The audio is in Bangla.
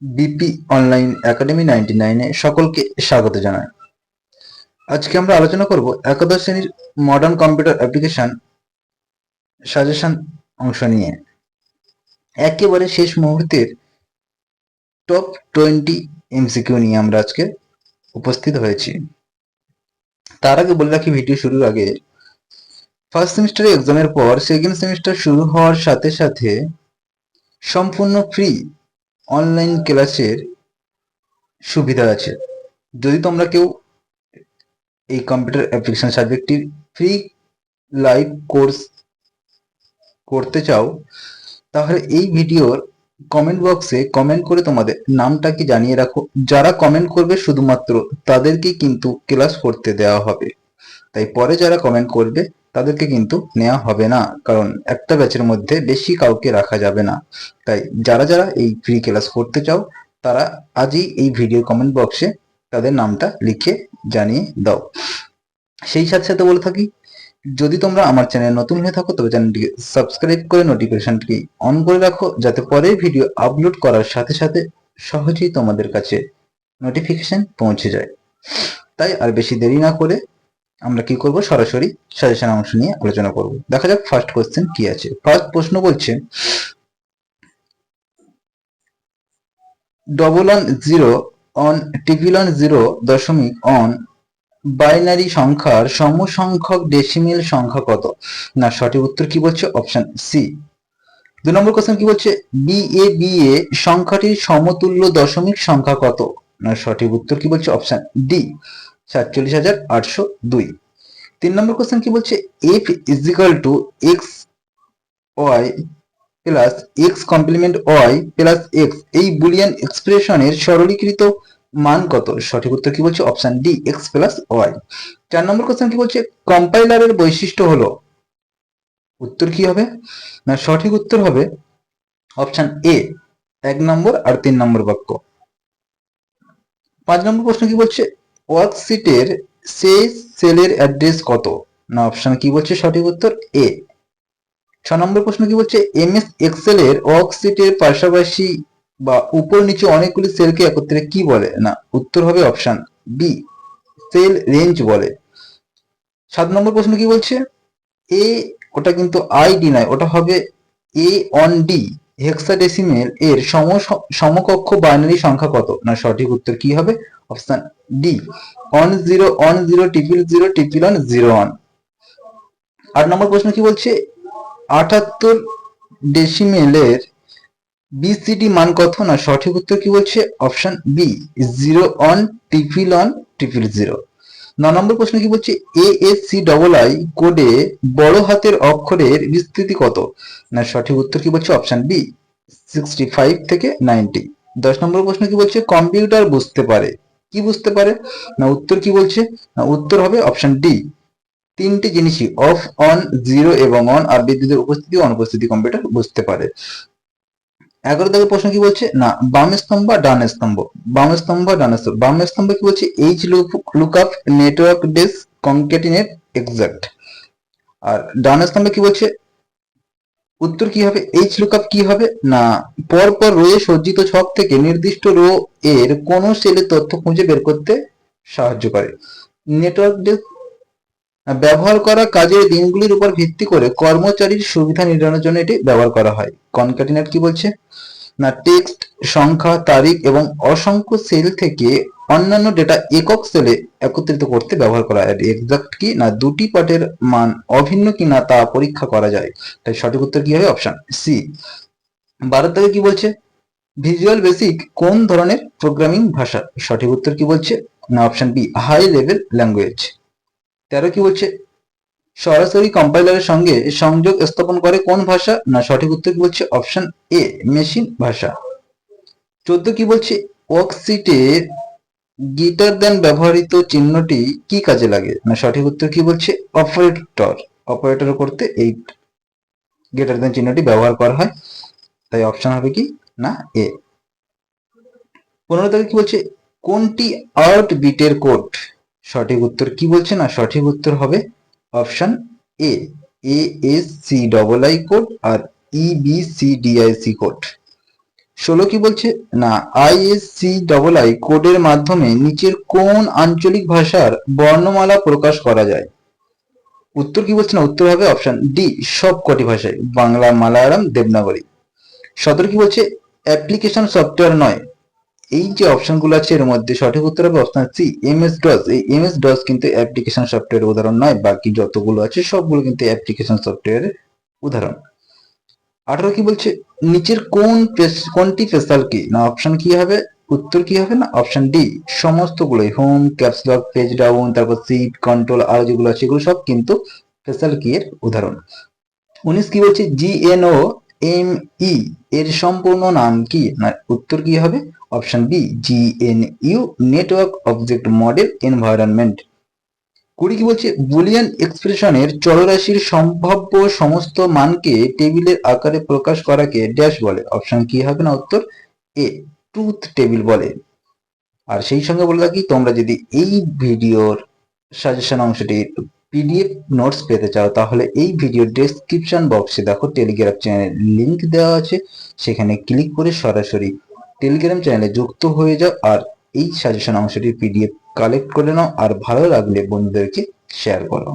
বিপি অনলাইন একাডেমি 99 সকলকে স্বাগত জানাই। আজকে আমরা আলোচনা করব একাদশ শ্রেণীর মডার্ন কম্পিউটার অ্যাপ্লিকেশন সাজেশন অংশ নিয়ে। একেবারে শেষ মুহূর্তের টপ 20 এমসিকিউ নিয়ে আমরা আজকে উপস্থিত হয়েছি। তার আগে বলে রাখি, ভিডিও শুরুর আগে ফার্স্ট সেমিস্টারে এক্সামের পর সেকেন্ড সেমিস্টার শুরু হওয়ার সাথে সাথে সম্পূর্ণ ফ্রি অনলাইন ক্লাসের সুবিধা আছে। যদি তোমরা কেউ এই কম্পিউটার অ্যাপ্লিকেশন সাবজেক্টটির ফ্রি লাইভ কোর্স করতে চাও, তাহলে এই ভিডিওর কমেন্ট বক্সে কমেন্ট করে তোমাদের নামটাকে জানিয়ে রাখো। যারা কমেন্ট করবে শুধুমাত্র তাদেরকে কিন্তু ক্লাস করতে দেওয়া হবে, তাই পরে যারা কমেন্ট করবে তাদেরকে কিন্তু নেওয়া হবে না, কারণ একটা ব্যাচের মধ্যে বেশি কাউকে রাখা যাবে না। তাই যারা যারা এই ফ্রি ক্লাস করতে চাও তারা আজই এই ভিডিও কমেন্ট বক্সে তাদের নামটা লিখে জানিয়ে দাও। সেই সাথে সাথে বলে থাকি, যদি তোমরা আমার চ্যানেল নতুন হয়ে থাকো তবে চ্যানেলটিকে সাবস্ক্রাইব করে নোটিফিকেশনটি অন করে রাখো, যাতে পরের ভিডিও আপলোড করার সাথে সাথে সহজেই তোমাদের কাছে নোটিফিকেশন পৌঁছে যায়। তাই আর বেশি দেরি না করে আমরা কি করব, সরাসরি সাজেশন অংশ নিয়ে আলোচনা করব। দেখা যাক ফার্স্ট কোশ্চেন কি আছে। ফার্স্ট প্রশ্ন বলছে, double on zero on triple on zero দশমিক অন বাইনারি সংখ্যার সমসংখ্যক ডেসিমেল সংখ্যা কত? না সঠিক উত্তর কি বলছে? Option C. 2 নম্বর কোশ্চেন কি বলছে, বিএ সংখ্যাটির সমতুল্য দশমিক সংখ্যা কত? না সঠিক উত্তর কি বলছে? Option D, 47,802। 3 নম্বর কোশ্চেন কি বলছে, F is equal to X Y plus X complement Y plus X, এই বুলিয়ান এক্সপ্রেশনের সরলীকৃত মান কত? সঠিক উত্তর কি বলছে? Option D, X plus Y. 4 number question কি বলছে, কম্পাইলারের বৈশিষ্ট্য হলো, উত্তর কি হবে? না সঠিক উত্তর হবে অপশন এ, 1 নম্বর আর 3 নম্বর বাক্য। 5 নম্বর প্রশ্ন কি বলছে, ওয়ার্কশিটের শেষ সেলের অ্যাড্রেস কত? না অপশন কি বলছে? সঠিক উত্তর এ। 6 নম্বর প্রশ্ন কি বলছে, এমএস এক্সেল এর ওয়ার্কশিটের পাশাপাশি বা উপর নিচে অনেকগুলি সেলকে একত্রে কি বলে? না উত্তর হবে অপশন বি, সেল রেঞ্জ বলে। 7 নম্বর প্রশ্ন কি বলছে, এ, ওটা কিন্তু আইডি নয়, ওটা হবে এ অন ডি হেক্সাডেসিমেল এর সমকক্ষ বাইনারি সংখ্যা কত? না সঠিক উত্তর কি হবে? Option D, on zero triple on zero on. 8 নম্বর প্রশ্ন কি বলছে, 78 ডেসিমেলের বিসিডি মান কত? না সঠিক উত্তর কি বলছে? Option B, 0 on triple zero. 9 number প্রশ্ন কি বলছে, ASCII কোডে বড় হাতের অক্ষরের বিস্তৃতি কত? না সঠিক উত্তর কি বলছে? অপশন বি, 65 থেকে 90। 10 নম্বর প্রশ্ন কি বলছে, কম্পিউটার বুঝতে পারে, কি বুঝতে পারে? না উত্তর কি বলছে? না উত্তর হবে অপশন ডি, তিনটি জিনিসই, অফ, অন, জিরো এবং অন, আর বিদ্যুতের উপস্থিতি অনুপস্থিতি কম্পিউটার বুঝতে পারে। 11 দাগের প্রশ্ন কি বলছে, না বাম স্তম্ভ বা ডান স্তম্ভ, বাম স্তম্ভ ডান স্তম্ভ। বাম স্তম্ভ কি বলছে, এইচ লুকআপ নেটওয়ার্ক ডেস কনক্যাটিনেট এক্সাক্ট। আর ডান স্তম্ভে কি বলছে, উত্তর কি হবে? এইচ লুকআপ কি হবে? না পরপর রোয়ে সজ্জিত ছক থেকে নির্দিষ্ট রো এর কোন সেলের তথ্য খুঁজে বের করতে সাহায্য করে। নেটওয়ার্ক ডেস ব্যবহার করা কাজের দিনগুলির উপর ভিত্তি করে কর্মচারীর সুবিধা নির্ধারণের জন্য এটি ব্যবহার করা হয়। কনক্যাটিনেট কি বলছে, না টেক্সট, সংখ্যা, তারিখ এবং অসংখ্য সেল থেকে অন্যান্য ডেটা একক সেলে একত্রিত করতে ব্যবহার করা হয়। এক্সাক্ট কি, না দুটি পাঠের মান অভিন্ন কিনা তা পরীক্ষা করা যায়। তাই সঠিক উত্তর কি হবে? Option C. 12 থেকে কি বলছে, ভিজুয়াল বেসিক কোন ধরনের প্রোগ্রামিং ভাষা? সঠিক উত্তর কি বলছে? না option B, high level language. 13 কি বলছে, সরাসরি কম্পাইলারের সঙ্গে সংযোগ স্থাপন করে কোন ভাষা? না সঠিক উত্তর কি বলছে? অপশন এ, মেশিন ভাষা। 14 কি বলছে, ওয়ার্কশিটের গ্রেটার দ্যান ব্যবহৃত চিহ্নটি কি কাজে লাগে? না সঠিক উত্তর কি বলছে? অপারেটর করতে এই গ্রেটার দ্যান চিহ্নটি ব্যবহার করা হয়। তাই অপশন হবে কি, না এ। 15 থেকে কি বলছে, কোনটি 8 বিটের কোড? সঠিক উত্তর কি বলছে? না সঠিক উত্তর হবে অপশন এ, ASCII কোড আর EBCDIC কোড। 16 কি বলছে না ISCII কোডের মাধ্যমে নিচের কোন আঞ্চলিক ভাষার বর্ণমালা প্রকাশ করা যায়? উত্তর কি বলছে না উত্তর হবে অপশন ডি সবকটি ভাষায়, বাংলা, মালায়ালাম, দেবনাগরী। 17 কি বলছে অ্যাপ্লিকেশন সফটওয়্যার নয়। এই যে অপশনগুলো আছে এর মধ্যে সঠিক উত্তর হবে অপশন সি MS DOS। এই MS DOS কিন্তু অ্যাপ্লিকেশন সফটওয়্যারের উদাহরণ নয়, বাকি যতগুলো আছে সবগুলো কিন্তু অ্যাপ্লিকেশন সফটওয়্যারের উদাহরণ। 18 কি বলছে নিচের কোনটি স্পেশাল কি? না অপশন কি হবে উত্তর কি হবে না অপশন ডি সমস্তগুলোই, home, caps lock, page down, তারপর শিফট, কন্ট্রোল আর যেগুলো আছে এগুলো সব কিন্তু স্পেশাল কি এর উদাহরণ। 19 কি বলছে GNOME এর সম্পূর্ণ নাম কি? না উত্তর কি হবে option B GNU network object model environment. 20 কি বলছে বুলিয়ান এক্সপ্রেশনের চলরাশির সম্ভাব্য সমস্ত মানকে টেবিলের আকারে প্রকাশ করাকে ড্যাশ বলে? অপশন কি হবে না উত্তর এ ট্রুথ টেবিল বলে। আর সেই সঙ্গে বলে রাখি তোমরা যদি এই ভিডিওর সাজেশন অংশটির PDF নোটস পেতে চাও তাহলে এই ভিডিওর ডেসক্রিপশন বক্সে দেখো টেলিগ্রাম চ্যানেলের লিংক দেওয়া আছে, সেখানে ক্লিক করে সরাসরি টেলিগ্রাম চ্যানেলে যুক্ত হয়ে যাও আর এই সাজেশন অংশটির PDF কালেক্ট করে নাও আর ভালো লাগলে বন্ধুদেরকে শেয়ার করো।